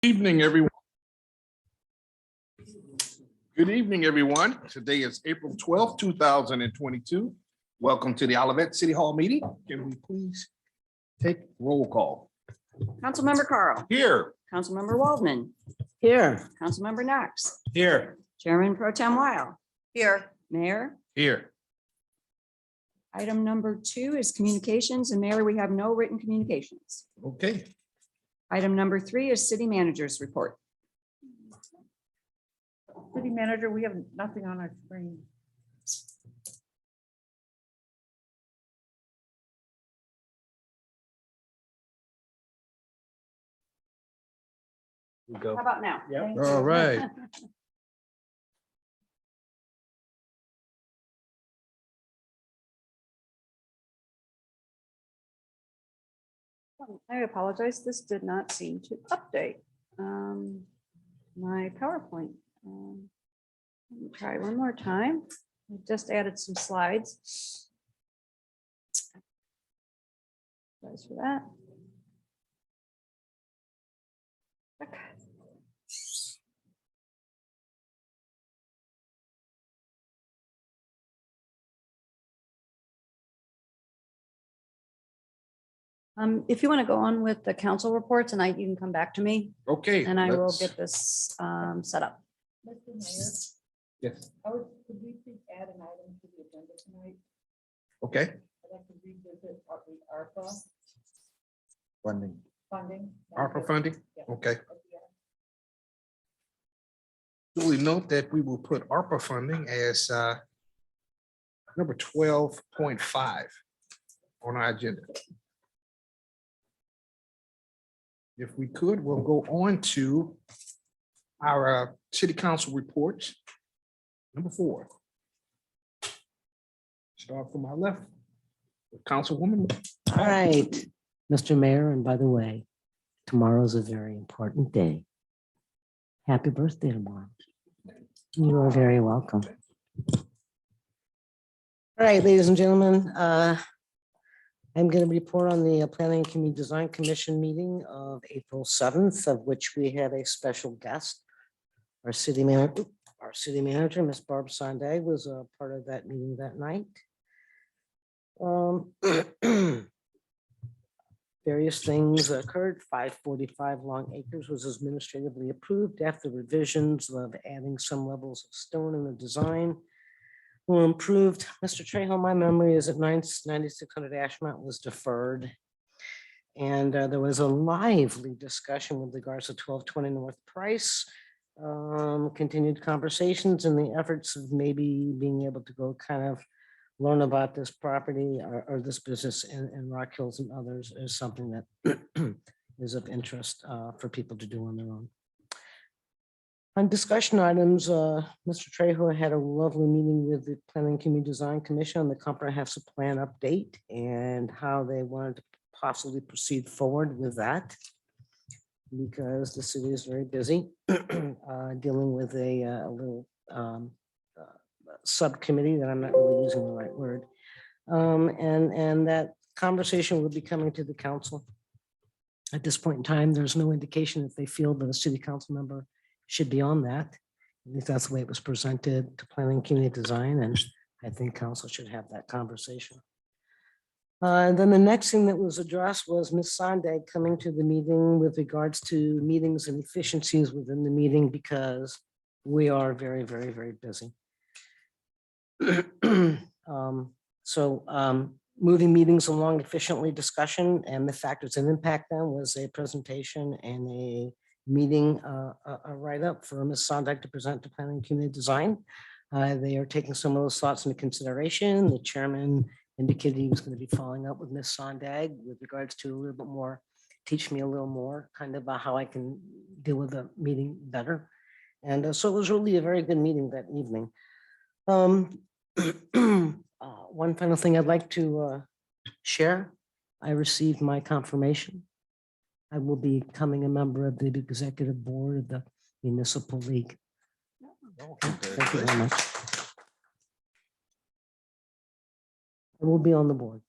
Evening, everyone. Good evening, everyone. Today is April 12th, 2022. Welcome to the Olivet City Hall meeting. Can we please take roll call? Councilmember Carl, Here. Councilmember Waldman, Here. Councilmember Knox, Here. Chairman Pro Tem Weil, Here. Mayor. Here. Item number 2 is communications, and Mayor, we have no written communications. Okay. Item number 3 is city manager's report. City manager, we have nothing on our screen. We How go. about now? Yeah. Thank All you. right. I apologize. This did not seem to update my PowerPoint. Let me try one more time. I just added some slides. Thanks for that. Okay. If you want to go on with the council reports and you can come back to me Okay. and I will let's- get this set up. Mr. Mayor, Yes. could we please add an item to the agenda tonight? Okay. I'd like to revisit the ARPA Funding. funding. ARPA funding? Yeah. Okay. Duly note that we will put ARPA funding as number 12.5 on our agenda. If we could, we'll go on to our city council reports. Number 4. Start from my left. Councilwoman. All right, Mr. Mayor, and by the way, tomorrow's a very important day. Happy birthday tomorrow. You are very welcome. All right, ladies and gentlemen, I'm going to report on the Planning and Community Design Commission meeting of April 7th, of which we had a special guest. Our city manager, Ms. Barb Sondag, was a part of that meeting that night. Various things occurred. 545 Long Acres was administratively approved after revisions of adding some levels of stone in the design were improved. Mr. Trejo, my memory is that 9600 Ashmont was deferred. And there was a lively discussion with regards to 1220 North Price. Continued conversations and the efforts of maybe being able to go kind of learn about this property or this business in Rock Hills and others is something that is of interest for people to do on their own. On discussion items, Mr. Trejo had a lovely meeting with the Planning and Community Design Commission on the comprehensive plan update and how they wanted to possibly proceed forward with that, because the city is very busy dealing with a little subcommittee that I'm not really using the right word. And that conversation will be coming to the council. At this point in time, there's no indication that they feel that a city council member should be on that. At least that's the way it was presented to Planning and Community Design, and I think council should have that conversation. And then the next thing that was addressed was Ms. Sondag coming to the meeting with regards to meetings and efficiencies within the meeting, because we are very, very, very busy. Moving meetings along efficiently discussion and the factors that impact them was a presentation and a meeting, a write-up for Ms. Sondag to present to Planning and Community Design. They are taking some of those thoughts into consideration. The chairman indicated he was going to be following up with Ms. Sondag with regards to a little bit more, teach me a little more kind of about how I can deal with the meeting better. And so it was really a very good meeting that evening. One final thing I'd like to share. I received my confirmation. I will be becoming a member of the executive board of the Municipal League. Thank you very much. I will be on the board.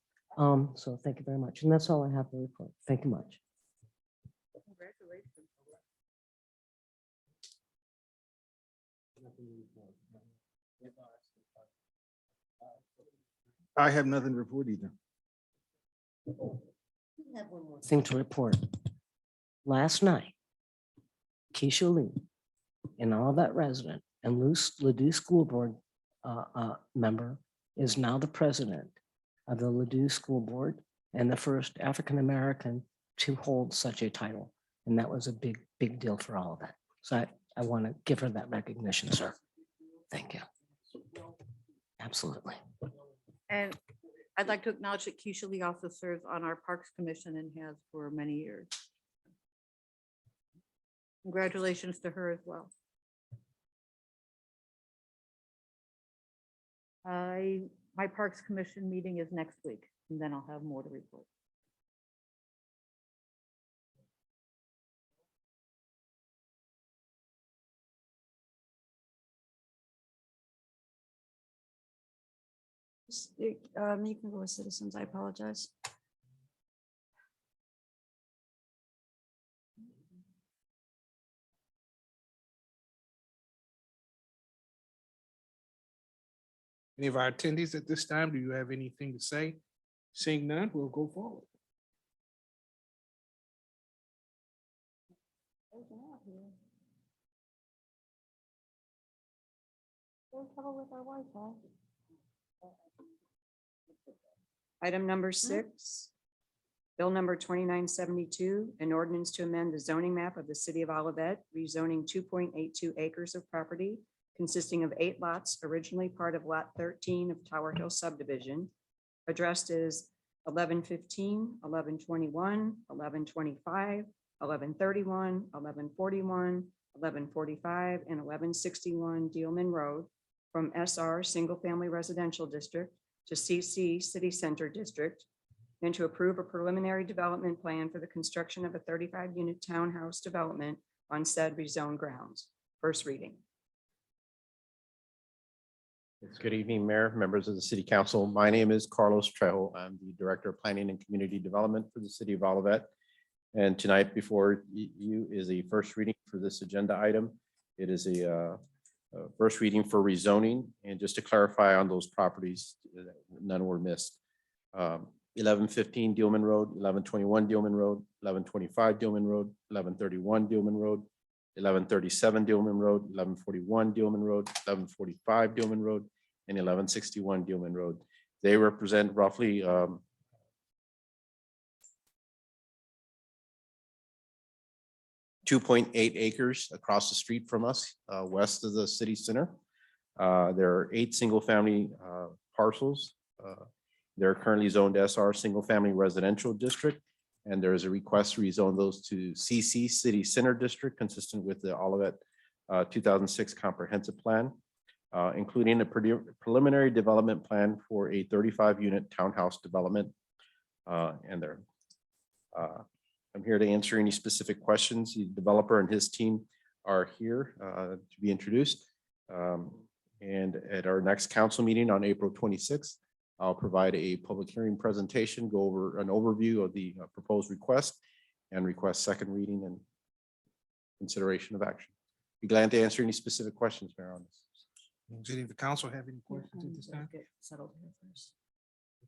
So thank you very much. And that's all I have to report. Thank you much. I have nothing to report either. Thing to report. Last night, Keisha Lee, an Olivet resident and Ladue School Board member, is now the president of the Ladue School Board and the first African-American to hold such a title. And that was a big, big deal for all of that. So I want to give her that recognition, sir. Thank you. Absolutely. And I'd like to acknowledge that Keisha Lee also serves on our Parks Commission and has for many years. Congratulations to her as well. My Parks Commission meeting is next week, and then I'll have more to report. You can go with citizens. I apologize. Any of our attendees at this time, do you have anything to say? Seeing none, we'll go forward. Item number 6, bill number 2972, an ordinance to amend the zoning map of the city of Olivet, rezoning 2.82 acres of property consisting of 8 lots originally part of lot 13 of Tower Hill subdivision, addressed as 1115, 1121, 1125, 1131, 1141, 1145, and 1161 Dealman Road from SR Single Family Residential District to CC City Center District, and to approve a preliminary development plan for the construction of a 35-unit townhouse development on said rezoned grounds. First reading. Good evening, Mayor, members of the City Council. My name is Carlos Trejo. I'm the Director of Planning and Community Development for the City of Olivet. And tonight before you is a first reading for this agenda item. It is a first reading for rezoning. And just to clarify on those properties, none were missed. 1115 Dealman Road, 1121 Dealman Road, 1125 Dealman Road, 1131 Dealman Road, 1137 Dealman Road, 1141 Dealman Road, 1145 Dealman Road, and 1161 Dealman Road. They represent roughly 2.8 acres across the street from us, west of the city center. There are 8 single-family parcels. They're currently zoned SR Single Family Residential District, and there is a request to rezone those to CC City Center District, consistent with the Olivet 2006 Comprehensive Plan, including a preliminary development plan for a 35-unit townhouse development. And there, I'm here to answer any specific questions. The developer and his team are here to be introduced. And at our next council meeting on April 26th, I'll provide a public hearing presentation, go over an overview of the proposed request and request second reading and consideration of action. Be glad to answer any specific questions, Mayor, on this. Does any of the council have any questions at this time? Get settled here first.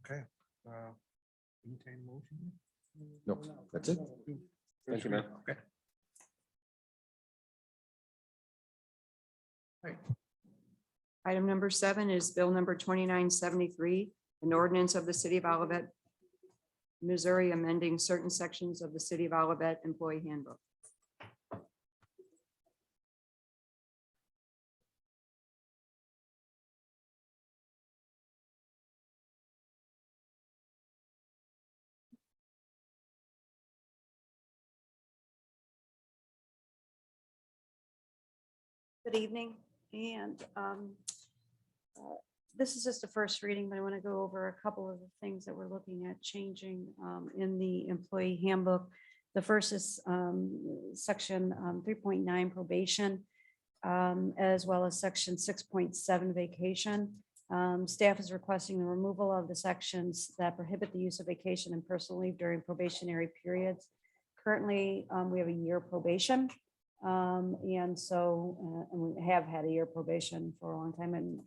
Okay. Entertain a motion? No, that's it. Thank you, man. Okay. Right. Item number 7 is bill number 2973, an ordinance of the city of Olivet, Missouri, amending certain sections of the city of Olivet employee handbook. Good evening, and this is just a first reading, but I want to go over a couple of the things that we're looking at changing in the employee handbook. The first is section 3.9 probation, as well as section 6.7 vacation. Staff is requesting the removal of the sections that prohibit the use of vacation and personal leave during probationary periods. Currently, we have a year probation. And so, and we have had a year probation for a long time, and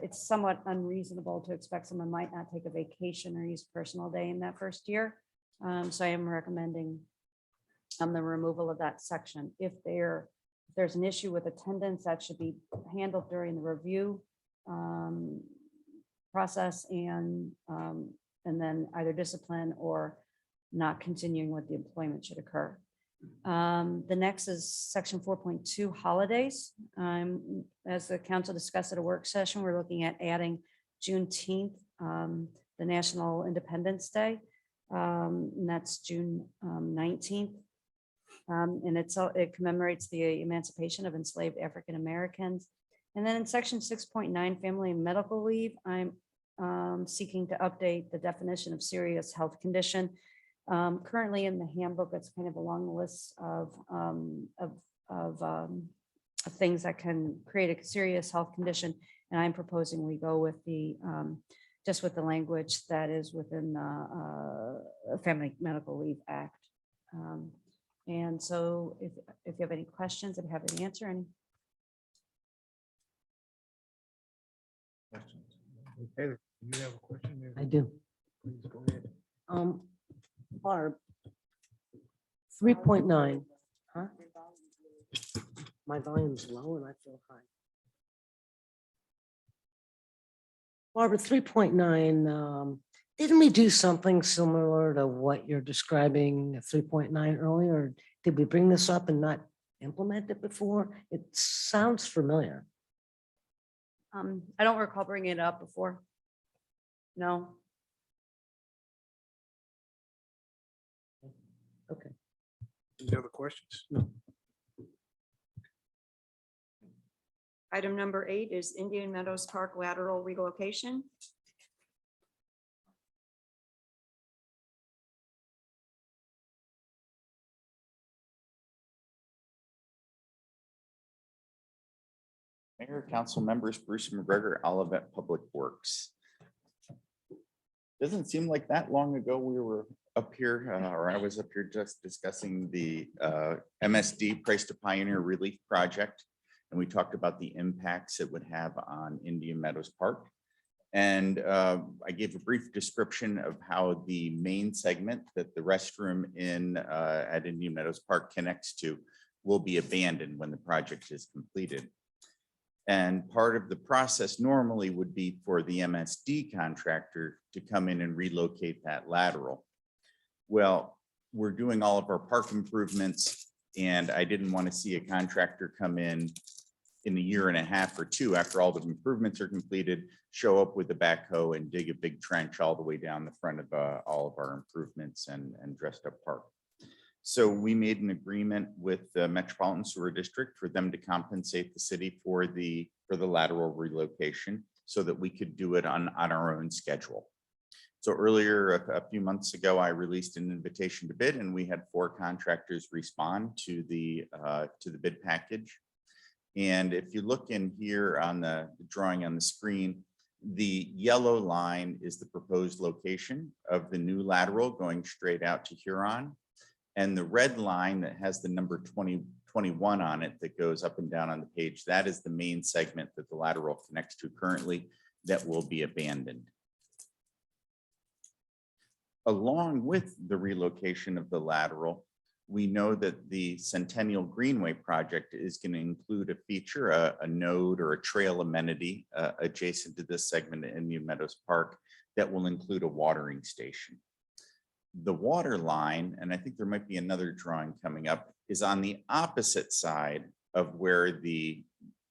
it's somewhat unreasonable to expect someone might not take a vacation or use personal day in that first year. So I am recommending the removal of that section. If there's an issue with attendance, that should be handled during the review process, and then either discipline or not continuing with the employment should occur. The next is section 4.2 holidays. As the council discussed at a work session, we're looking at adding Juneteenth, the National Independence Day. And that's June 19th. And it commemorates the emancipation of enslaved African Americans. And then in section 6.9, family and medical leave, I'm seeking to update the definition of serious health condition. Currently in the handbook, it's kind of a long list of things that can create a serious health condition. And I'm proposing we go with just with the language that is within the Family Medical Leave Act. And so if you have any questions, I'd be happy to answer any. Heather, you have a question? there? I do. Please go ahead. Barb. 3.9, huh? My volume's low and I feel high. Barbara, 3.9, didn't we do something similar to what you're describing, 3.9 earlier? Did we bring this up and not implement it before? It sounds familiar. I don't recall bringing it up before. No. Okay. Any other questions? Item number 8 is Indian Meadows Park lateral relocation. Mayor, council members, Bruce McGregor, Olivet Public Works. Doesn't seem like that long ago we were up here, or I was up here just discussing the MSD Price to Pioneer Relief Project. And we talked about the impacts it would have on Indian Meadows Park. And I gave a brief description of how the main segment that the restroom at Indian Meadows Park connects to will be abandoned when the project is completed. And part of the process normally would be for the MSD contractor to come in and relocate that lateral. Well, we're doing all of our park improvements, and I didn't want to see a contractor come in a year and a half or two after all the improvements are completed, show up with a backhoe and dig a big trench all the way down the front of all of our improvements and dressed up park. So we made an agreement with the Metropolitan Sewer District for them to compensate the city for the lateral relocation so that we could do it on our own schedule. So earlier, a few months ago, I released an invitation to bid, and we had 4 contractors respond to the bid package. And if you look in here on the drawing on the screen, the yellow line is the proposed location of the new lateral going straight out to Huron. And the red line that has the number 2021 on it that goes up and down on the page, that is the main segment that the lateral connects to currently that will be abandoned. Along with the relocation of the lateral, we know that the Centennial Greenway project is going to include a feature, a node or a trail amenity adjacent to this segment in Indian Meadows Park that will include a watering station. The water line, and I think there might be another drawing coming up, is on the opposite side of where the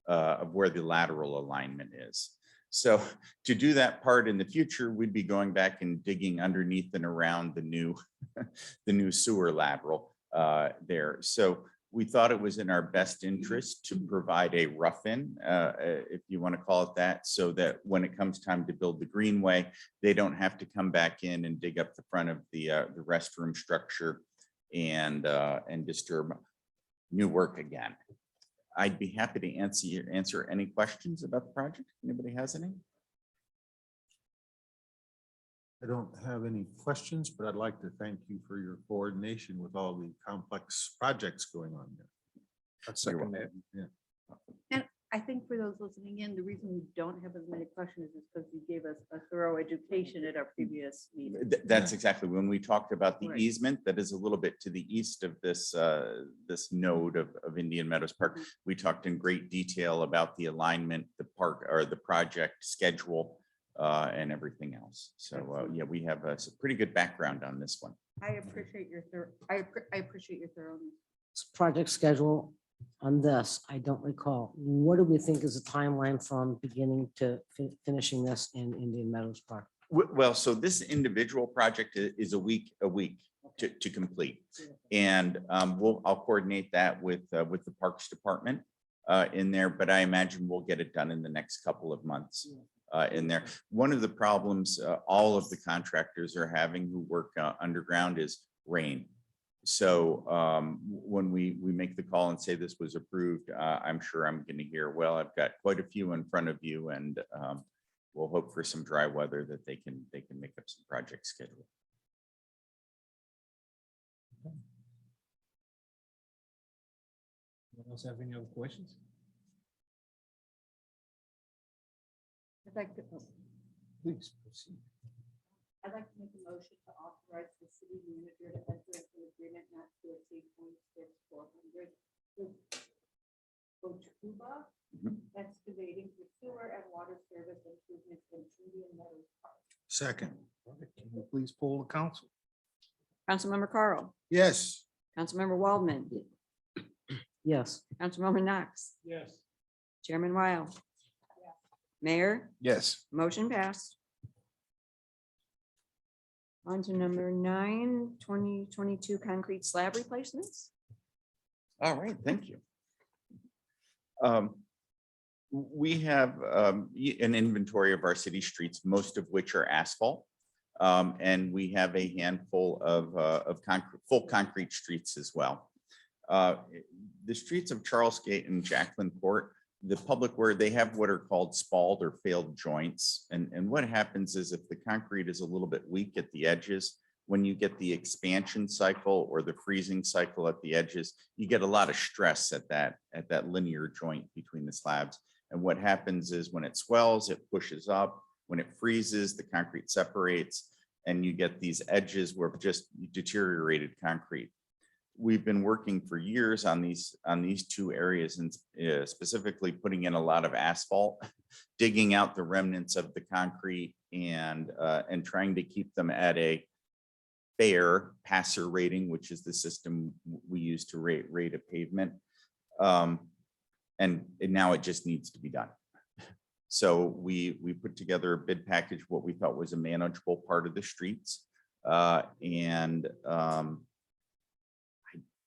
lateral alignment is. So to do that part in the future, we'd be going back and digging underneath and around the new sewer lateral there. So we thought it was in our best interest to provide a rough-in, if you want to call it that, so that when it comes time to build the greenway, they don't have to come back in and dig up the front of the restroom structure and disturb new work again. I'd be happy to answer any questions about the project. Anybody has any? I don't have any questions, but I'd like to thank you for your coordination with all the complex projects going on there. I'd second that. And I think for those listening in, the reason we don't have as many questions is because you gave us a thorough education at our previous meeting. That's exactly, when we talked about the Right. easement, that is a little bit to the east of this, this node of Indian Meadows Park. We talked in great detail about the alignment, the park, or the project schedule, and everything else. So, yeah, we have a pretty good background on this one. I appreciate your I appreciate your thoroughness. Project schedule on this, I don't recall. What do we think is the timeline from beginning to finishing this in Indian Meadows Park? Well, so this individual project is a week to complete. And I'll coordinate that with the Parks Department in there, but I imagine we'll get it done in the next couple of months in there. One of the problems all of the contractors are having who work underground is rain. So when we make the call and say this was approved, I'm sure I'm going to hear, well, I've got quite a few in front of you, and we'll hope for some dry weather that they can make up some project schedule. Anyone else have any other questions? I'd like to, Please proceed. I'd like to make a motion to authorize the city manager to enter into an agreement not to exceed 26,400 with Otuba Mhm. excavating for sewer and water service improvements in Indian Meadows Park. Second. All right, can you please poll the council? Councilmember Carl, Yes. Councilmember Waldman, Yes. Councilmember Knox, Yes. Chairman Weil. Mayor, Yes. motion passed. On to number 9, 2022 concrete slab replacements. All right, thank you. We have an inventory of our city streets, most of which are asphalt. And we have a handful of concrete, full concrete streets as well. The streets of Charles Gate and Jacqueline Court, the public where they have what are called spalled or failed joints. And what happens is if the concrete is a little bit weak at the edges, when you get the expansion cycle or the freezing cycle at the edges, you get a lot of stress at that linear joint between the slabs. And what happens is when it swells, it pushes up. When it freezes, the concrete separates, and you get these edges where just deteriorated concrete. We've been working for years on these two areas, and specifically putting in a lot of asphalt, digging out the remnants of the concrete, and trying to keep them at a fair passer rating, which is the system we use to rate a pavement. And now it just needs to be done. So we put together a bid package, what we thought was a manageable part of the streets. I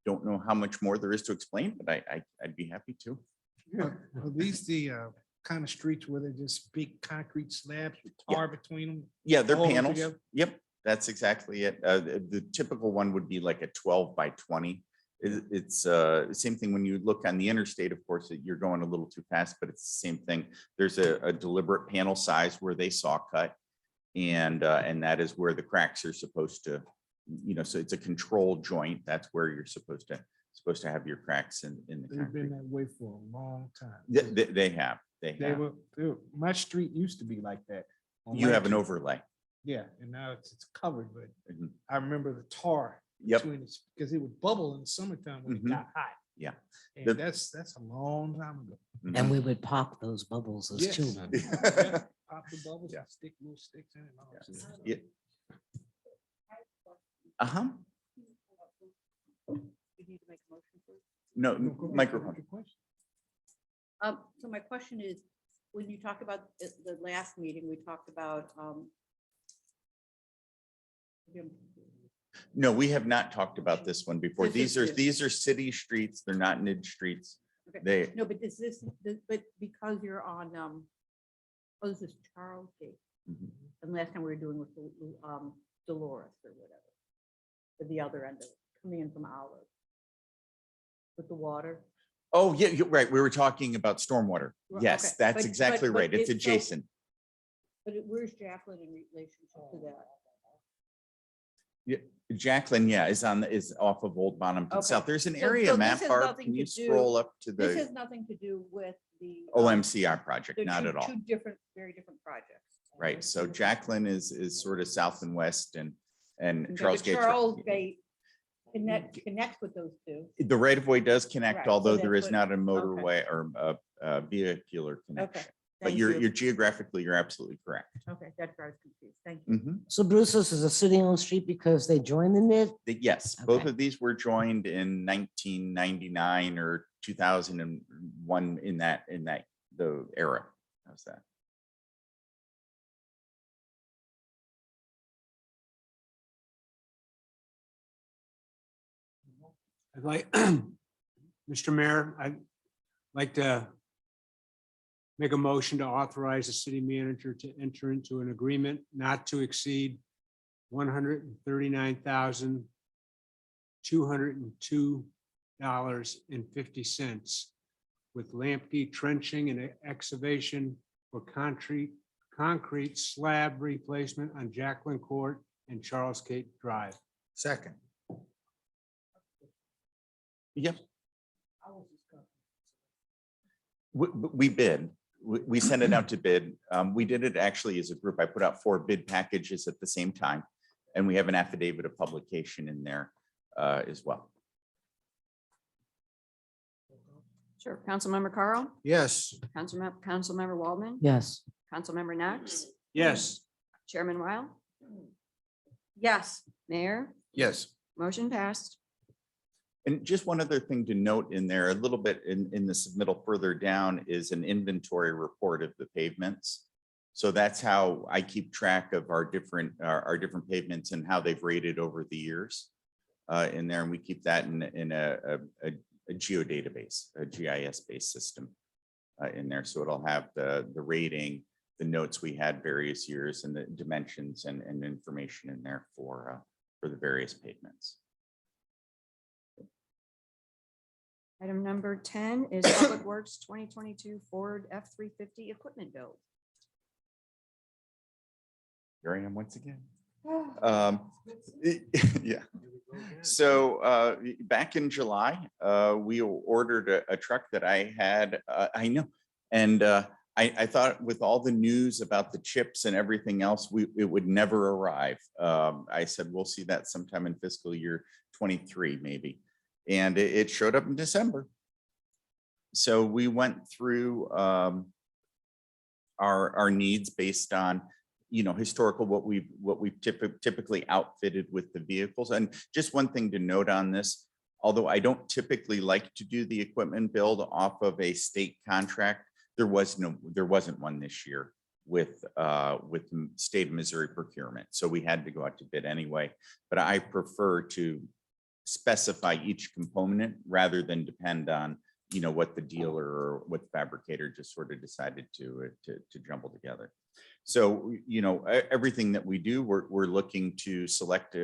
don't know how much more there is to explain, but I'd be happy to. Yeah, are these the kind of streets where they're just big concrete slabs with tar between them? Yeah, they're All of them panels. together? Yep, that's exactly it. The typical one would be like a 12 by 20. It's the same thing when you look on the interstate, of course, you're going a little too fast, but it's the same thing. There's a deliberate panel size where they saw cut. And that is where the cracks are supposed to, so it's a controlled joint. That's where you're supposed to have your cracks in the They've been concrete. that way for a long time. They have. My street used to be like that. on You have an Lancashire. overlay. Yeah, and now it's covered, but Mhm. I remember the tar. Yep. Because it would bubble in the summertime when it Mhm. got hot. Yeah. And The- that's a long time ago. And we would pop those bubbles as Yes. children. Yeah, Pop the bubbles Yeah. and stick little sticks in it. and all that stuff. Yeah. Uh-huh. You need to make a motion first. No, No, go ahead. microphone. Good question. So my question is, when you talked about the last meeting, we talked about, No, we have not talked about this one before. This is These are city streets. They're not NID streets. Okay. They, no, but but because you're on, this is Charles Gate. Mhm. And last time we were doing with Dolores or whatever. At the other end of it, coming in from Olive. With the water. Oh, yeah, you're right. We were talking about stormwater. Right, Yes, okay. that's But- exactly but right. It's so- adjacent. But where's Jacqueline in relationship to that? Jacqueline, yeah, is off of Old Bonham Okay. South. There's an So area this map, has Barb. nothing Can to you do- scroll up to This the has nothing to do with the. OMCR project? they're Not two- at all. Two different, very different projects. Right. So Jacqueline is sort of south and west and Charles Gate. Charles Gate connects with those two. The right of way does connect, Right, so although there that's is what- not a motorway or a vehicular Okay. connection. But thank you're you. geographically, you're absolutely correct. Okay, that's where I was confused. Thank you. Mhm. So Bruce, this is a city-owned street because they joined the NIT? Yes, both Okay. of these were joined in 1999 or 2001 in the era. How's that? I'd like, Mr. Mayor, I'd like to make a motion to authorize the city manager to enter into an agreement not to exceed $139,202.50 with Lamke Trenching and Excavation for concrete slab replacement on Jacqueline Court and Charles Gate Drive. Second. Yep. We bid. We sent it out to bid. We did it actually as a group. I put out 4 bid packages at the same time. And we have an affidavit of publication in there as well. Sure. Councilmember Carl, Yes. Councilmember Waldman, Yes. Councilmember Knox, Yes. Chairman Weil, Yes, Mayor, Yes. motion passed. And just one other thing to note in there, a little bit in the submittal further down is an inventory report of the pavements. So that's how I keep track of our different pavements and how they've rated over the years in there. And we keep that in a geodatabase, a GIS-based system in there. So it'll have the rating, the notes we had various years and the dimensions and information in there for the various pavements. Item number 10 is Public Works 2022 Ford F-350 equipment build. Here I am once again. Yeah. So back in July, we ordered a truck that I had, I know. And I thought with all the news about the chips and everything else, it would never arrive. I said, we'll see that sometime in fiscal year 23, maybe. And it showed up in December. So we went through our needs based on, you know, historical, what we've typically outfitted with the vehicles. And just one thing to note on this, although I don't typically like to do the equipment build off of a state contract, there wasn't one this year with the state of Missouri procurement. So we had to go out to bid anyway, but I prefer to specify each component rather than depend on, you know, what the dealer or what the fabricator just sort of decided to jumble together. So, you know, everything that we do, we're looking to select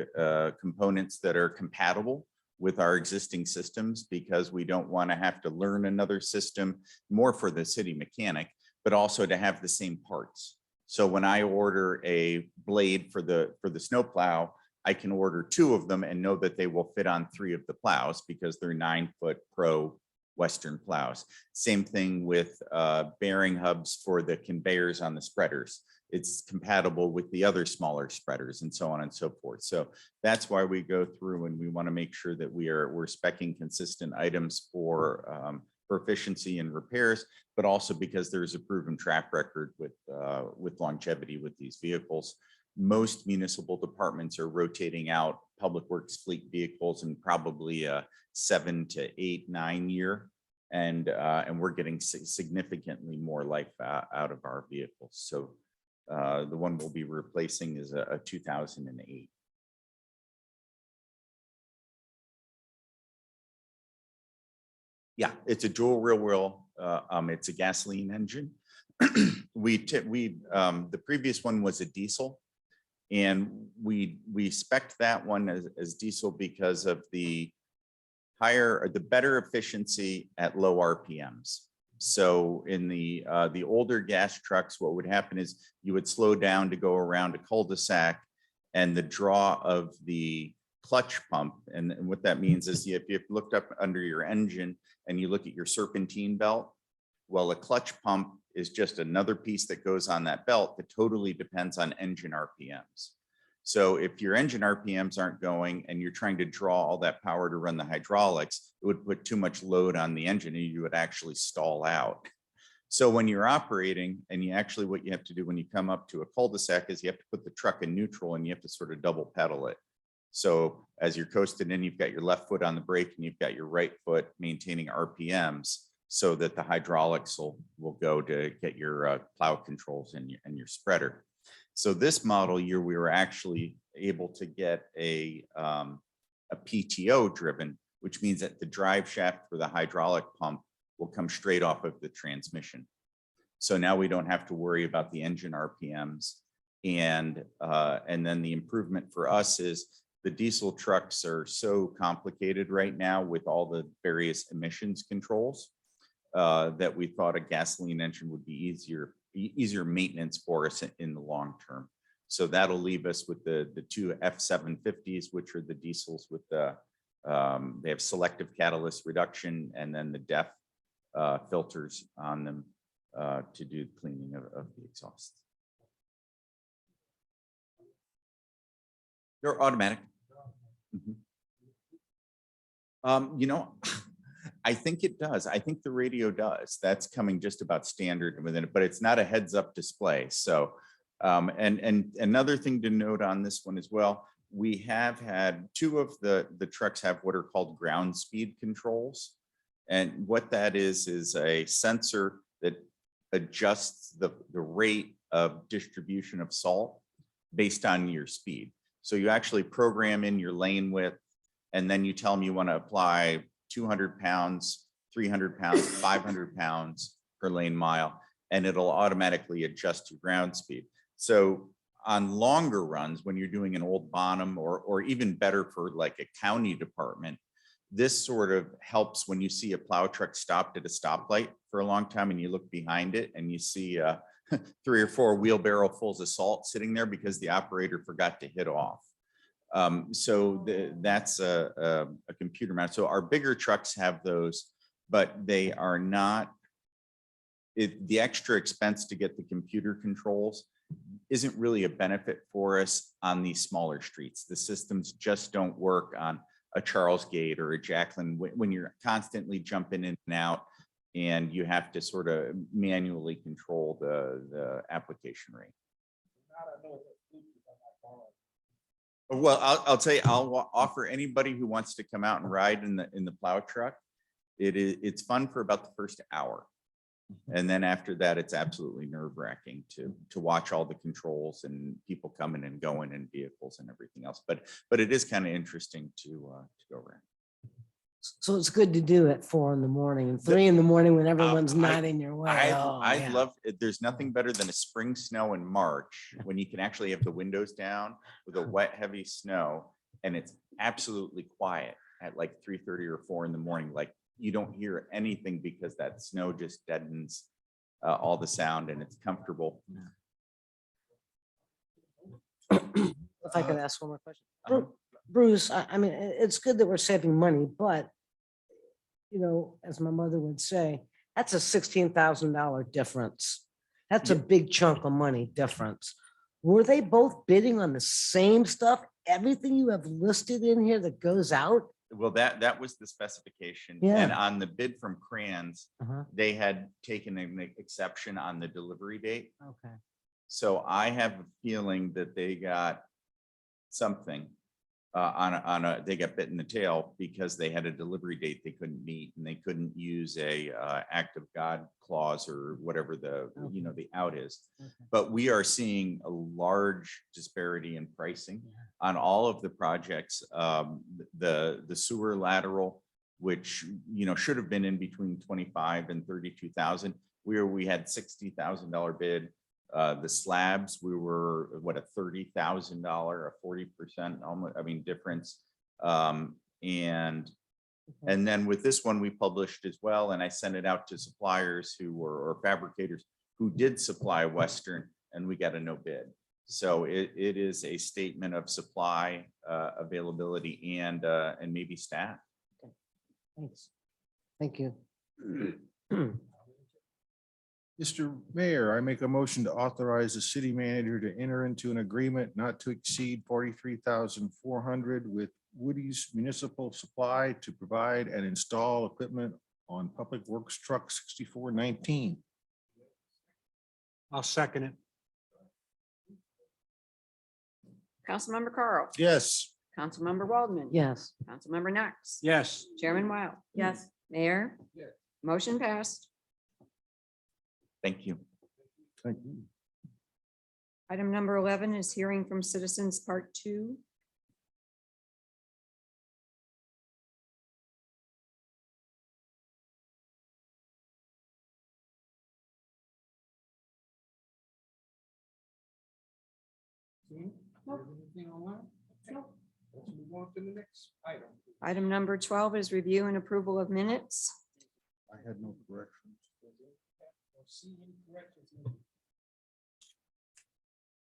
components that are compatible with our existing systems, because we don't want to have to learn another system, more for the city mechanic, but also to have the same parts. So when I order a blade for the snowplow, I can order 2 of them and know that they will fit on 3 of the plows because they're 9-foot pro Western plows. Same thing with bearing hubs for the conveyors on the spreaders. It's compatible with the other smaller spreaders and so on and so forth. So that's why we go through and we want to make sure that we're speccing consistent items for efficiency and repairs, but also because there's a proven track record with longevity with these vehicles. Most municipal departments are rotating out public works fleet vehicles in probably a 7 to 8, 9 year. And we're getting significantly more life out of our vehicles. So the one we'll be replacing is a 2008. Yeah, it's a dual rear wheel. It's a gasoline engine. The previous one was a diesel. And we spec'd that one as diesel because of the higher or the better efficiency at low RPMs. So in the older gas trucks, what would happen is you would slow down to go around a cul-de-sac and the draw of the clutch pump. And what that means is if you've looked up under your engine and you look at your serpentine belt, well, a clutch pump is just another piece that goes on that belt that totally depends on engine RPMs. So if your engine RPMs aren't going and you're trying to draw all that power to run the hydraulics, it would put too much load on the engine and you would actually stall out. So when you're operating and you actually, what you have to do when you come up to a cul-de-sac is you have to put the truck in neutral and you have to sort of double pedal it. So as you're coasting in, you've got your left foot on the brake and you've got your right foot maintaining RPMs so that the hydraulics will go to get your plow controls and your spreader. So this model year, we were actually able to get a PTO driven, which means that the drive shaft for the hydraulic pump will come straight off of the transmission. So now we don't have to worry about the engine RPMs. And then the improvement for us is the diesel trucks are so complicated right now with all the various emissions controls that we thought a gasoline engine would be easier maintenance for us in the long term. So that'll leave us with the two F750s, which are the diesels with the, they have selective catalyst reduction and then the DEF filters on them to do cleaning of the exhaust. They're automatic. You know, I think it does. I think the radio does. That's coming just about standard within it, but it's not a heads up display. So, and another thing to note on this one as well, we have had two of the trucks have what are called ground speed controls. And what that is a sensor that adjusts the rate of distribution of salt based on your speed. So you actually program in your lane width, and then you tell them you want to apply 200 pounds, 300 pounds, 500 pounds per lane mile, and it'll automatically adjust your ground speed. So on longer runs, when you're doing an Old Bonham or even better for like a county department, this sort of helps when you see a plow truck stopped at a stoplight for a long time and you look behind it and you see 3 or 4 wheelbarrow fulls of salt sitting there because the operator forgot to hit off. So that's a computer mount. So our bigger trucks have those, but they are not, the extra expense to get the computer controls isn't really a benefit for us on these smaller streets. The systems just don't work on a Charles Gate or a Jacqueline when you're constantly jumping in and out and you have to sort of manually control the application rate. Well, I'll tell you, I'll offer anybody who wants to come out and ride in the plow truck. It's fun for about the first hour. And then after that, it's absolutely nerve-wracking to watch all the controls and people coming and going and vehicles and everything else. But it is kind of interesting to go around. So it's good to do at 4 in the morning and 3 in the morning when everyone's not in your way. I yeah. love it. There's nothing better than a spring snow in March when you can actually have the windows down with a wet, heavy snow, and it's absolutely quiet at like 3:30 or 4 in the morning. Like you don't hear anything because that snow just deadens all the sound, and it's comfortable. If I could ask one more question. Bruce, I mean, it's good that we're saving money, but you know, as my mother would say, that's a $16,000 difference. That's a big chunk of money difference. Were they both bidding on the same stuff? Everything you have listed in here that goes out? Well, that was the specification. Yeah. And on the bid from Crayons, Uh-huh. they had taken an exception on the delivery date. Okay. So I have a feeling that they got something they got bit in the tail because they had a delivery date they couldn't meet and they couldn't use a act of God clause or whatever the out is. Okay. But we are seeing a large disparity in pricing on all of the projects. The sewer lateral, which should have been in between 25 and 32,000, we had $60,000 bid. The slabs, we were what, a $30,000, a 40% almost, difference. And then with this one, we published as well, and I sent it out to suppliers or fabricators who did supply Western, and we got a no bid. So it is a statement of supply, availability, and maybe staff. Thanks. Thank you. Mr. Mayor, I make a motion to authorize the city manager to enter into an agreement not to exceed 43,400 with Woody's Municipal Supply to provide and install equipment on Public Works Truck 6419. I'll second it. Councilmember Carl. Yes. Councilmember Waldman. Yes. Councilmember Knox. Yes. Chairman Weil. Yes. Mayor. Yes. Motion passed. Thank you. Thank you. Item number 11 is hearing from citizens, part 2. Anything online? No. Let's move on to the next item. Item number 12 is review and approval of minutes. I had no corrections. See any corrections?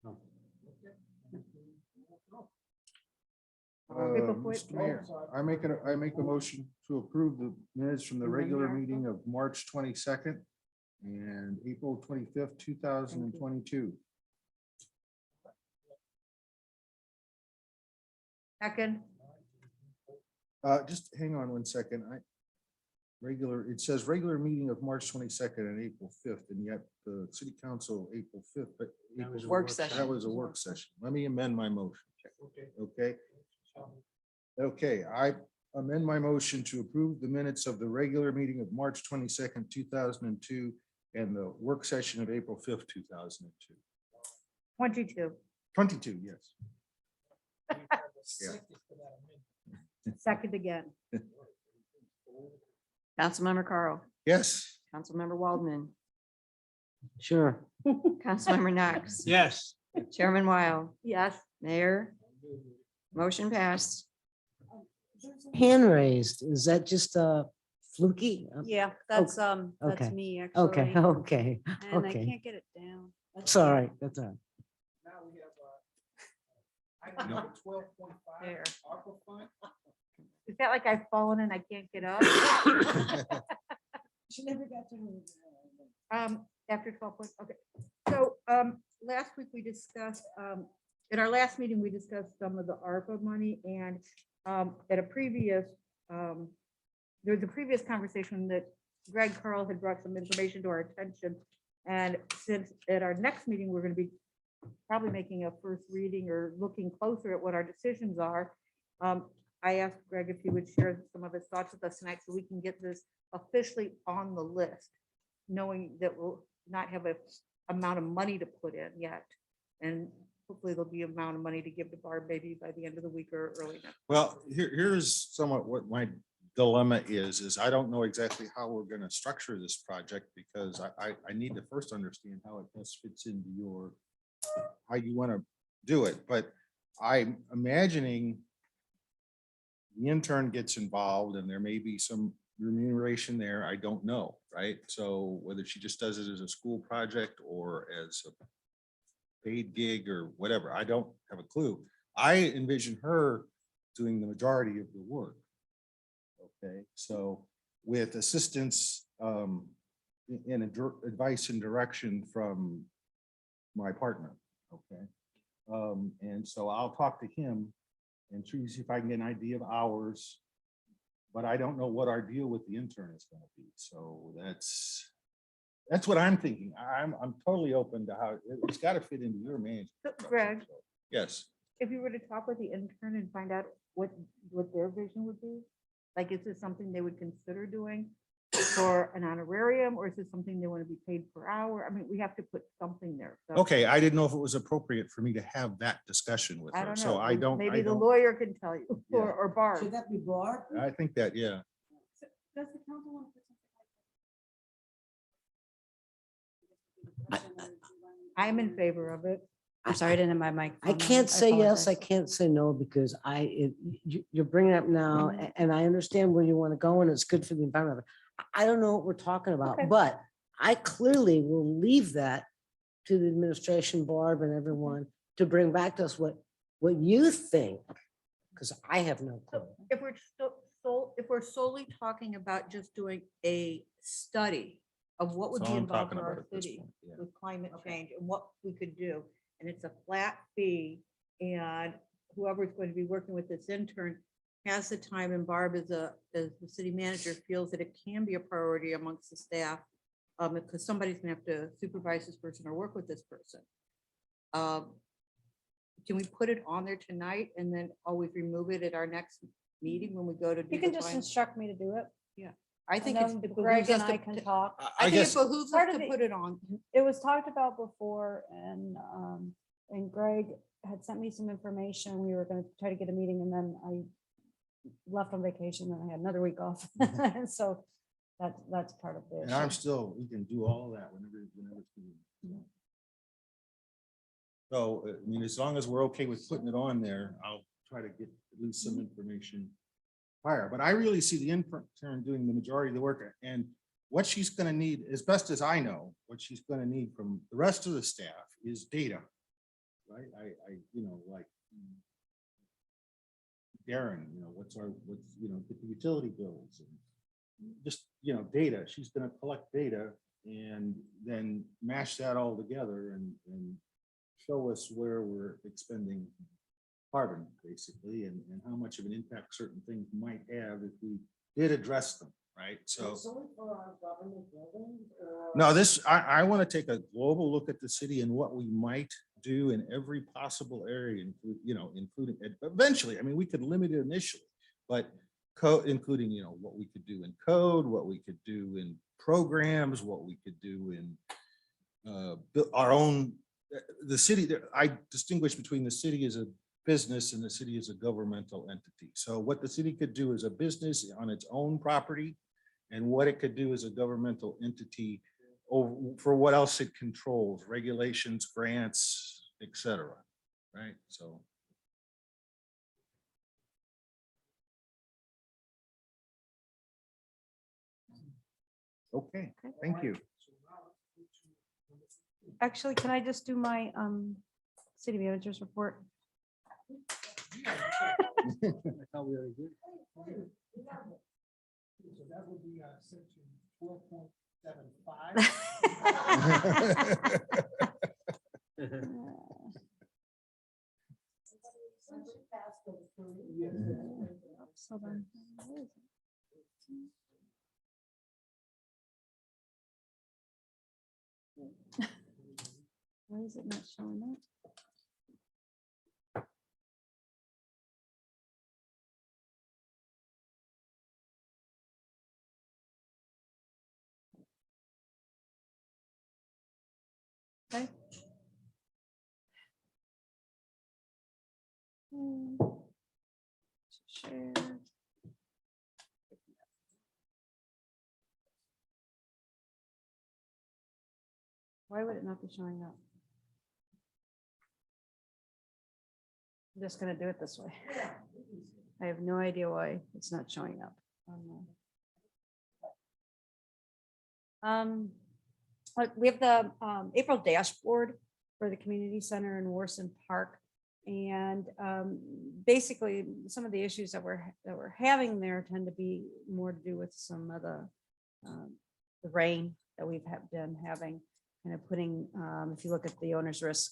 No. Mr. Mayor, I make a motion to approve the minutes from the regular meeting of March 22nd and April 25th, 2022. Second. Just hang on one second. It says regular meeting of March 22nd and April 5th, and yet the city council, April 5th, but That was a Work work session. that was a work session. Let me amend my motion. Okay. Okay, I amend my motion to approve the minutes of the regular meeting of March 22nd, 2002, and the work session of April 5th, 2002. 22. 22, yes. Second again. Councilmember Carl. Yes. Councilmember Waldman. Sure. Councilmember Knox. Yes. Chairman Weil. Yes. Mayor. Motion passed. Hand raised. Is that just fluky? Yeah, that's okay. me actually. Okay, okay, And I okay. can't get it down. That's all right. That's all right. Now we have item number 12.5. There. ARPA fund. Is that like I've fallen and I can't get up? She never got to. After 12 points, okay. So, last week we discussed, in our last meeting, we discussed some of the ARPA money and, at a previous, there was a previous conversation that Greg Carl had brought some information to our attention. And since at our next meeting, we're going to be probably making a first reading or looking closer at what our decisions are. I asked Greg if he would share some of his thoughts with us tonight so we can get this officially on the list, knowing that we'll not have a amount of money to put in yet. And hopefully there'll be amount of money to give to Barb maybe by the end of the week or early next. Well, here's somewhat what my dilemma is I don't know exactly how we're gonna structure this project because I need to first understand how it best fits into your, how you wanna do it, but I'm imagining the intern gets involved and there may be some remuneration there. I don't know, right? So whether she just does it as a school project or as a paid gig or whatever, I don't have a clue. I envision her doing the majority of the work. Okay, so with assistance in advice and direction from my partner, okay? And so I'll talk to him and try to see if I can get an idea of hours, but I don't know what our deal with the intern is gonna be. So that's what I'm thinking. I'm totally open to how, it's gotta fit into your management. So, structure, Greg, so, yes. if you were to talk with the intern and find out what their vision would be, like, is this something they would consider doing for an honorarium, or is this something they want to be paid per hour? I mean, we have to put something there. So Okay, I didn't know if it was appropriate for me to have that discussion with I her, don't so know. I don't. Maybe the lawyer can tell you, Yeah. or Barb. Should that be Barb? I think that, yeah. Does the council want to put something like? I'm in favor of it. I'm sorry, I didn't have my mic. I on. can't say yes, I apologize. can't say no, because you're bringing it up now, and I understand where you want to go, and it's good for the environment. I don't know what we're talking about, Okay. but I clearly will leave that to the administration, Barb and everyone, to bring back to us what you think, because I have no clue. If we're if we're solely talking about just doing a study of what would That's be all I'm involved talking for about our at this city point, yeah. with climate change and what we could do, and it's a flat fee, and whoever's going to be working with this intern has the time, and Barb as the city manager feels that it can be a priority amongst the staff, because somebody's gonna have to supervise this person or work with this person. Can we put it on there tonight and then always remove it at our next meeting when we go to do You the can just final? instruct me to do it. I think it's. And it then Greg behooves and us I to- can to- talk. I think it guess, behooves us part of to the- put it on. It was talked about before and Greg had sent me some information. We were gonna try to get a meeting and then I left on vacation and I had another week off. And so that's part of And I'm this. still, we can do all that whenever it's convenient. So, I mean, as long as we're okay with putting it on there, I'll try to get at least some information prior, but I really see the intern doing the majority of the work, and what she's gonna need, as best as I know, what she's gonna need from the rest of the staff is data. Right, like Darren, what's get the utility bills and just, data. She's gonna collect data and then mash that all together and show us where we're expending carbon, basically, and how much of an impact certain things might have if we did address them, right? So. No, I want to take a global look at the city and what we might do in every possible area, including eventually, I mean, we could limit it initially, but including, what we could do in code, what we could do in programs, what we could do in our own, the city, I distinguish between the city as a business and the city as a governmental entity. So what the city could do as a business on its own property and what it could do as a governmental entity for what else it controls, regulations, grants, etc. Right? So. Okay, thank you. Actually, can I just do my city manager's report? I thought we already did. So that would be section 12.75. Hold on. Why is it not showing up? Okay. Share. Why would it not be showing up? I'm just gonna do it this way. I have no idea why it's not showing up. But we have the April dashboard for the community center in Warson Park. And basically, some of the issues that we're having there tend to be more to do with some of the rain that we've been having, kind of putting, if you look at the owner's risk,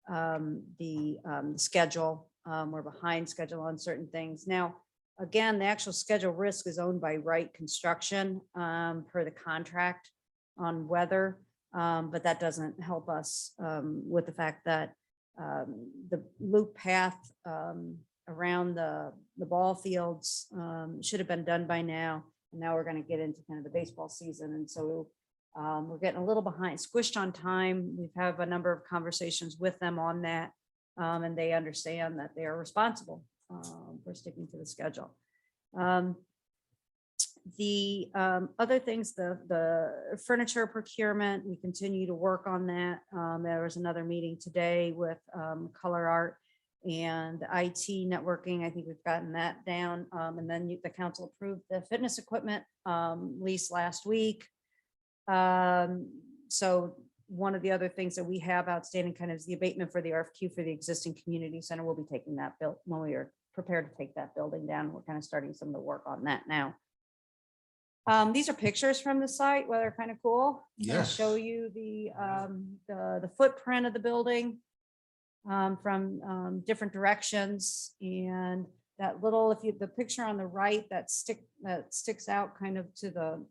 the schedule, we're behind schedule on certain things. Now, again, the actual schedule risk is owned by Wright Construction per the contract on weather, but that doesn't help us with the fact that the loop path around the ball fields should have been done by now. And now we're going to get into kind of the baseball season. And so we're getting a little behind, squished on time. We've had a number of conversations with them on that. And they understand that they are responsible for sticking to the schedule. The other things, the furniture procurement, we continue to work on that. There was another meeting today with Color Art and IT networking. I think we've gotten that down. And then the council approved the fitness equipment lease last week. So one of the other things that we have outstanding kind of is the abatement for the RFQ for the existing community center. We'll be taking that built when we are prepared to take that building down. We're kind of starting some of the work on that now. These are pictures from the site, where they're kind of cool. They'll Yes. show you the footprint of the building from different directions, and that little, if you, the picture on the right that sticks out kind of to the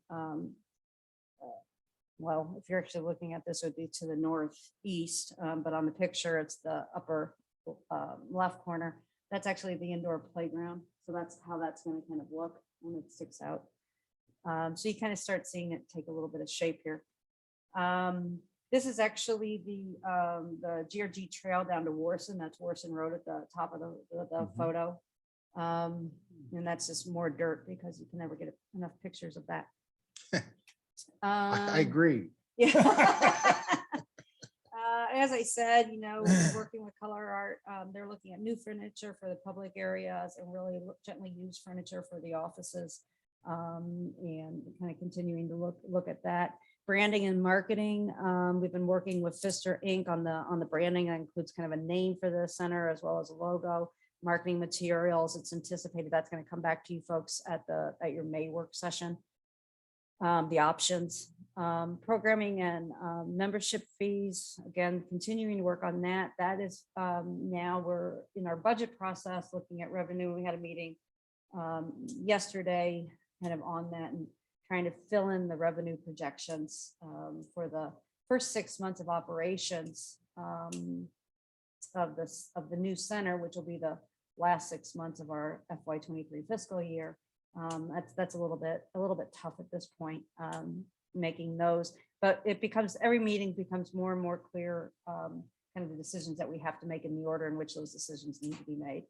well, if you're actually looking at this, it would be to the northeast, but on the picture, it's the upper left corner. That's actually the indoor playground. So that's how that's going to kind of look when it sticks out. So you kind of start seeing it take a little bit of shape here. This is actually the GRG trail down to Warson. That's Warson Road at the top of the photo. And that's just more dirt because you can never get enough pictures of that. I agree. Yeah. As I said, you know, working with Color Art, they're looking at new furniture for the public areas and really gently used furniture for the offices. And kind of continuing to look at that. Branding and marketing. We've been working with Pfister Inc. on the branding. That includes kind of a name for the center as well as a logo, marketing materials. It's anticipated that's going to come back to you folks at your May work session. The options, programming and membership fees, again, continuing to work on that. That is now we're in our budget process looking at revenue. We had a meeting yesterday kind of on that and trying to fill in the revenue projections for the first 6 months of operations of the new center, which will be the last 6 months of our FY23 fiscal year. That's a little bit tough at this point, making those, but it becomes, every meeting becomes more and more clear, kind of the decisions that we have to make in the order in which those decisions need to be made.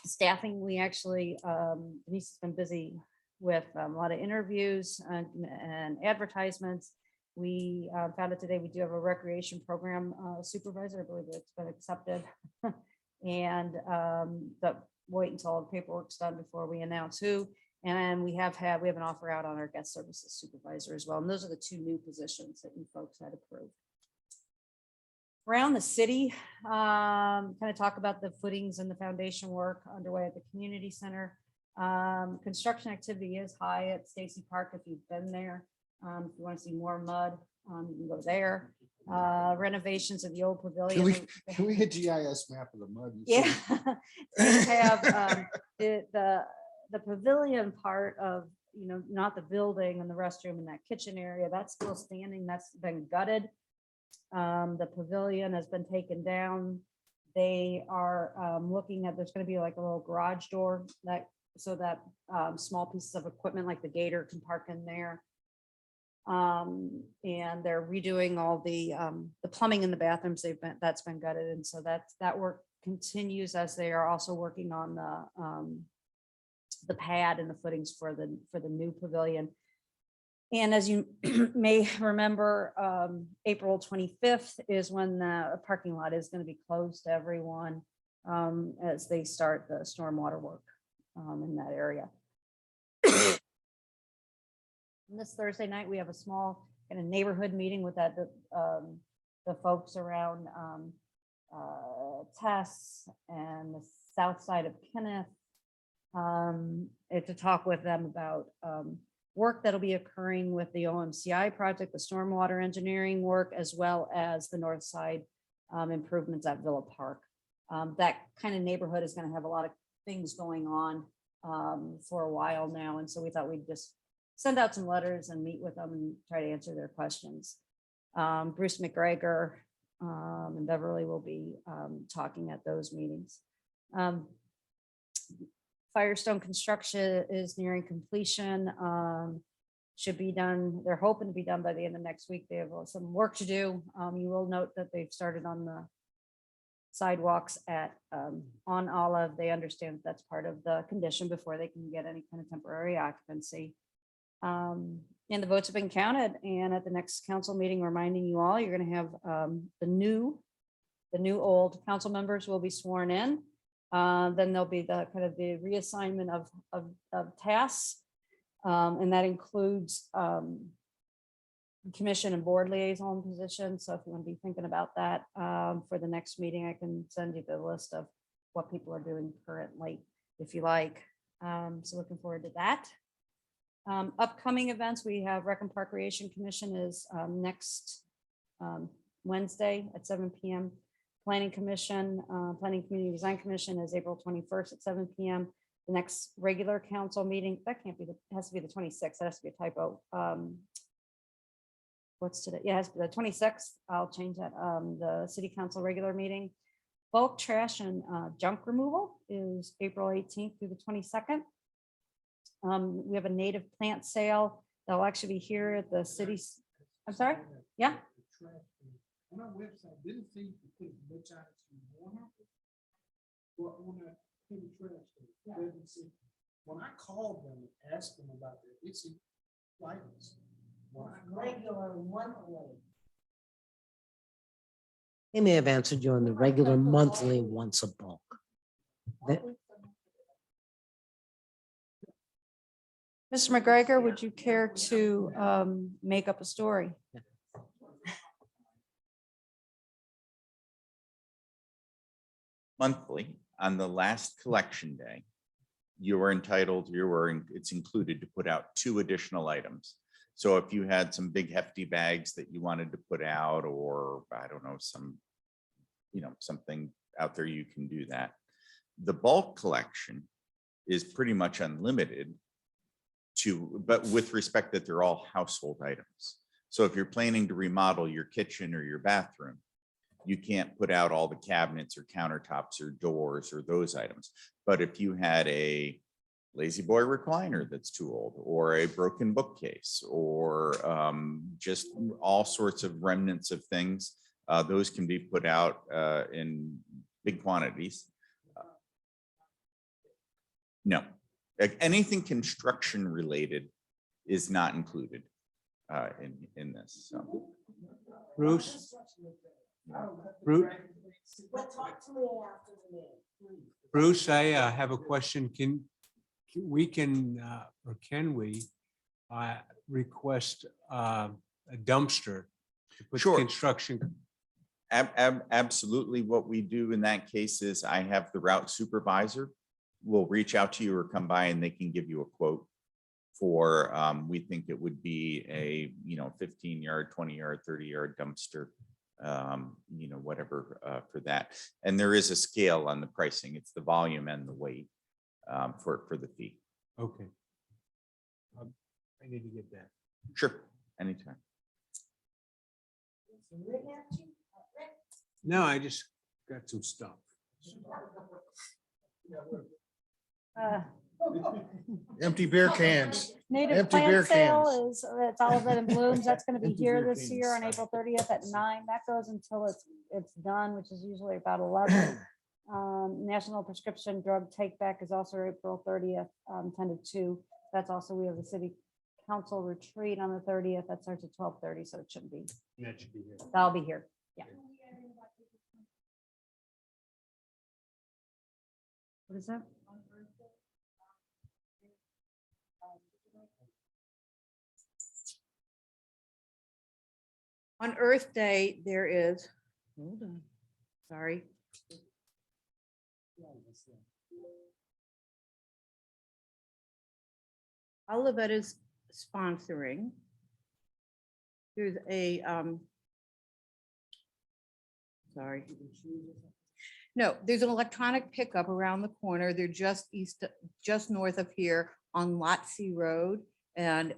Staffing, we actually, Denise has been busy with a lot of interviews and advertisements. We found out today we do have a recreation program supervisor. I believe it's been accepted. And wait until all the paperwork's done before we announce who. And we have an offer out on our guest services supervisor as well. And those are the 2 new positions that you folks had approved. Around the city, kind of talk about the footings and the foundation work underway at the community center. Construction activity is high at Stacy Park. If you've been there, if you want to see more mud, you can go there. Renovations of the old pavilion. Can we get GIS map of the mud? Yeah, we have the pavilion part of, you know, not the building and the restroom and that kitchen area, that's still standing. That's been gutted. The pavilion has been taken down. They are looking at, there's going to be like a little garage door so that small pieces of equipment like the gator can park in there. And they're redoing all the plumbing in the bathrooms. That's been gutted, and so that work continues as they are also working on the pad and the footings for the new pavilion. And as you may remember, April 25th is when the parking lot is going to be closed to everyone as they start the stormwater work in that area. And this Thursday night, we have a small kind of neighborhood meeting with the folks around Tess and the south side of Kenneth to talk with them about work that'll be occurring with the OMCI project, the stormwater engineering work, as well as the north side improvements at Villa Park. That kind of neighborhood is going to have a lot of things going on for a while now. And so we thought we'd just send out some letters and meet with them and try to answer their questions. Bruce McGregor and Beverly will be talking at those meetings. Firestone construction is nearing completion. Should be done. They're hoping to be done by the end of next week. They have some work to do. You will note that they've started on the sidewalks on Olive. They understand that's part of the condition before they can get any kind of temporary occupancy. And the votes have been counted, and at the next council meeting, reminding you all, you're going to have the new old council members will be sworn in. Then there'll be the kind of the reassignment of tasks, and that includes commission and board liaison position. So if you want to be thinking about that for the next meeting, I can send you the list of what people are doing currently, if you like. So looking forward to that. Upcoming events, we have Rec and Park Recreation Commission is next Wednesday at 7 PM. Planning Commission, Planning Community Design Commission is April 21st at 7 PM. The next regular council meeting, that can't be, it has to be the 26th. That has to be a typo. What's today? Yeah, it has to be the 26th. I'll change that. The city council regular meeting. Bulk trash and junk removal is April 18th through the 22nd. We have a native plant sale that'll actually be here at the city's. I'm sorry? Yeah. On our website, didn't say you could put which items you want. Well, on that heavy trash, doesn't say- when I called them and asked them about that, it's items. Regular monthly. They may have answered you on the regular monthly once a bulk. That- Mr. McGregor, would you care to make up a story? Monthly, on the last collection day, it's included to put out 2 additional items. So if you had some big hefty bags that you wanted to put out, or I don't know, something out there, you can do that. The bulk collection is pretty much unlimited but with respect that they're all household items. So if you're planning to remodel your kitchen or your bathroom, you can't put out all the cabinets or countertops or doors or those items. But if you had a lazy boy recliner that's too old, or a broken bookcase, or just all sorts of remnants of things, those can be put out in big quantities. No, anything construction related is not included in this. So. Bruce? Bruce, I have a question. Can we request a dumpster to put Sure. construction? Absolutely. What we do in that case is I have the route supervisor will reach out to you or come by and they can give you a quote for, we think it would be a, 15-yard, 20-yard, 30-yard dumpster, whatever for that. And there is a scale on the pricing. It's the volume and the weight for the fee. Okay. I need to get that. Sure, anytime. No, I just got some stuff. Empty beer cans. Native Empty beer plant sale cans. it's Olivet and Blooms. That's going to be Empty here beer this year on cans. April 30th at 9. That goes until it's done, which is usually about 11. National Prescription Drug Take Back is also April 30th, 10 to 2. That's also, we have the city council retreat on the 30th. That starts at 12:30, so it shouldn't be. That should be here. That'll be here. Yeah. What is that? On Earth Day, there is, hold on, sorry. Olivet is sponsoring. There's a, sorry. No, there's an electronic pickup around the corner. They're just north of here on Lot C Road. And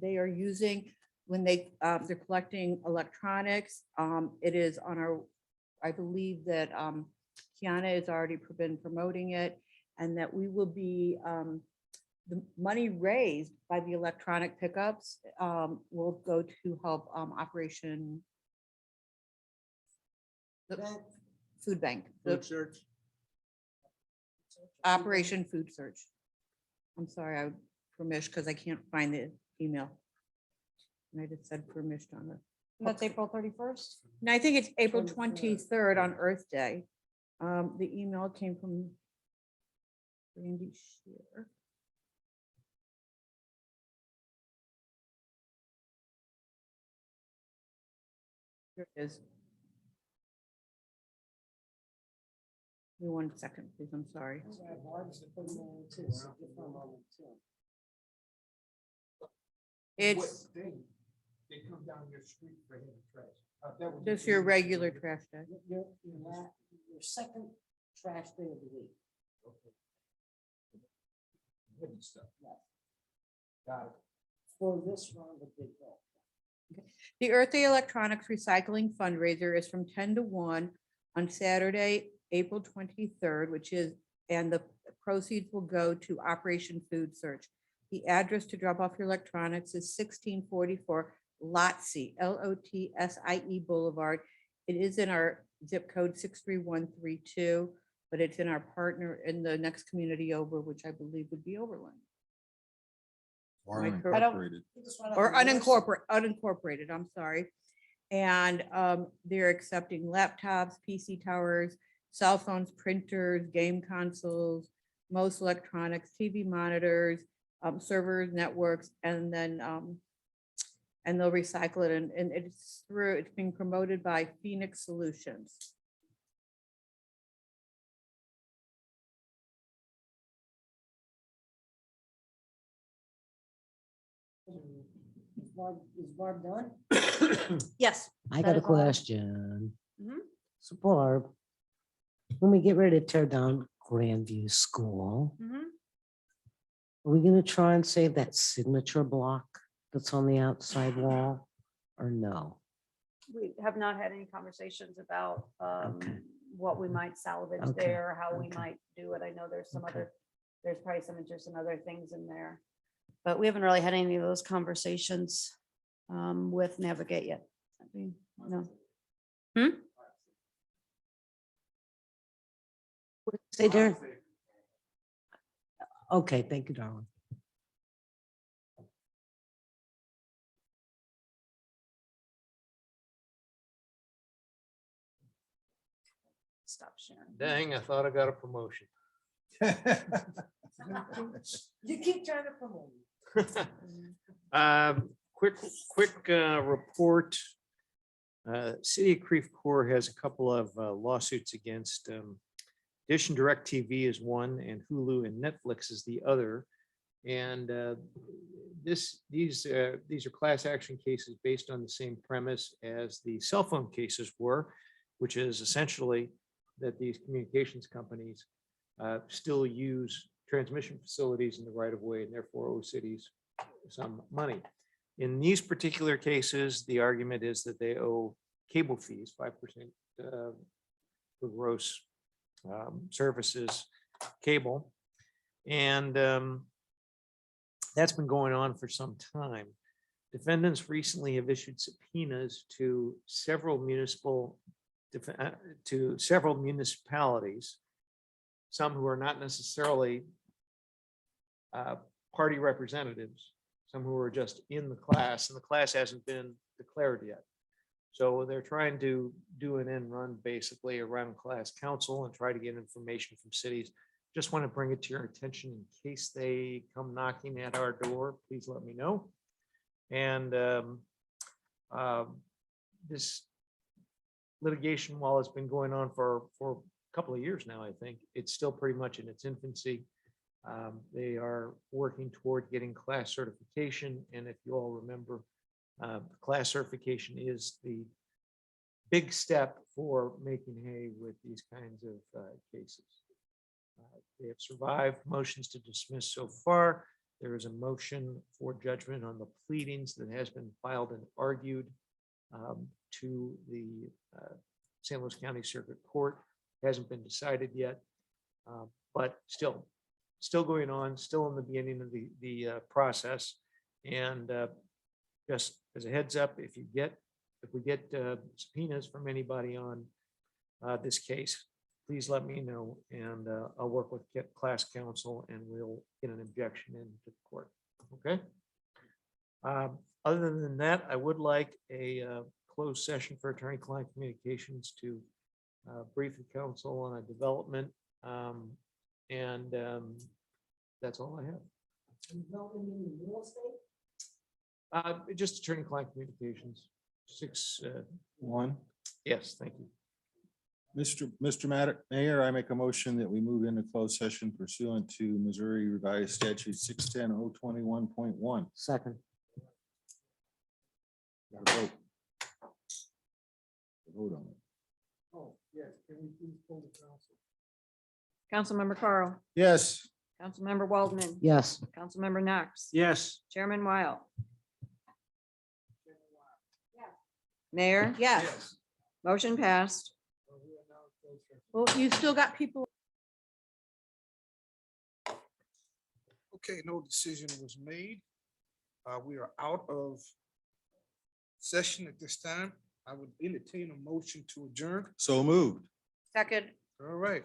they are using, when they're collecting electronics, it is on our, I believe that Kiana has already been promoting it, and that we will be, the money raised by the electronic pickups will go to help Operation Food Bank, Food search. Operation Food Search. I'm sorry, I permission because I can't find the email. And I just said permission on it. That's April 31st. And I think it's April 23rd on Earth Day. The email came from Randy Shear. Here it is. Give me 1 second, please. I'm sorry. It's They come down your street for heavy trash. That would just be- your regular trash day. Your second trash day of the week. Heavy stuff. Yes. Got it. For this round of big bill. The Earth Day Electronics Recycling fundraiser is from 10 to 1 on Saturday, April 23rd, and the proceeds will go to Operation Food Search. The address to drop off your electronics is 1644 Lotsie, Lotsie Boulevard. It is in our zip code 63132, but it's in our partner in the next community over, which I believe would be Overland. Or I don't- unincorporated. Or unincorporated, I'm sorry. And they're accepting laptops, PC towers, cell phones, printers, game consoles, most electronics, TV monitors, servers, networks, and then and they'll recycle it and it's being promoted by Phoenix Solutions. Is Barb done? Yes. I got a That is all. question. Mhm. So Barb, when we get ready to tear down Grandview School, Mhm. are we gonna try and save that signature block that's on the outside wall or no? We have not had any conversations about Okay. what we might salvage Okay, there, how we okay. might do it. I know there's some Okay. other, there's probably some interest in other things in there. But we haven't really had any of those conversations with Navigate yet. No. Say there. Okay, thank you, darling. Stop sharing. Dang, I thought I got a promotion. You keep trying to promote. Quick report. City of Creve Coeur has a couple of lawsuits against Dish and DirecTV is one, and Hulu and Netflix is the other. And these are class action cases based on the same premise as the cell phone cases were, which is essentially that these communications companies still use transmission facilities in the right of way and therefore owe cities some money. In these particular cases, the argument is that they owe cable fees, 5% for gross services cable. And that's been going on for some time. Defendants recently have issued subpoenas to several municipalities, some who are not necessarily party representatives, some who are just in the class, and the class hasn't been declared yet. So they're trying to do an end run basically around class council and try to get information from cities. Just want to bring it to your attention in case they come knocking at our door, please let me know. And this litigation, while it's been going on for a couple of years now, I think it's still pretty much in its infancy. They are working toward getting class certification. And if you all remember, class certification is the big step for making hay with these kinds of cases. They have survived motions to dismiss so far. There is a motion for judgment on the pleadings that has been filed and argued to the San Luis County Circuit Court. Hasn't been decided yet, but still going on, still in the beginning of the process. And just as a heads up, if we get subpoenas from anybody on this case, please let me know, and I'll work with class counsel and we'll get an objection into the court. Okay. Other than that, I would like a closed session for attorney-client communications to brief the council on a development. And that's all I have. Development in real estate? Just attorney-client communications. 6, One. yes, thank you. Mr. Mayor, I make a motion that we move into closed session pursuant to Missouri Revised Statute 610:021.1. Second. Got to vote. Vote on it. Oh, yes, can we please pull the council? Councilmember Carl, Yes. Councilmember Waldman, Yes. Councilmember Knox, Yes. Chairman Weil. Mayor, Yes. motion passed. Well, you still got people. Okay, no decision was made. We are out of session at this time. I would entertain a motion to adjourn. So moved. Second. All right.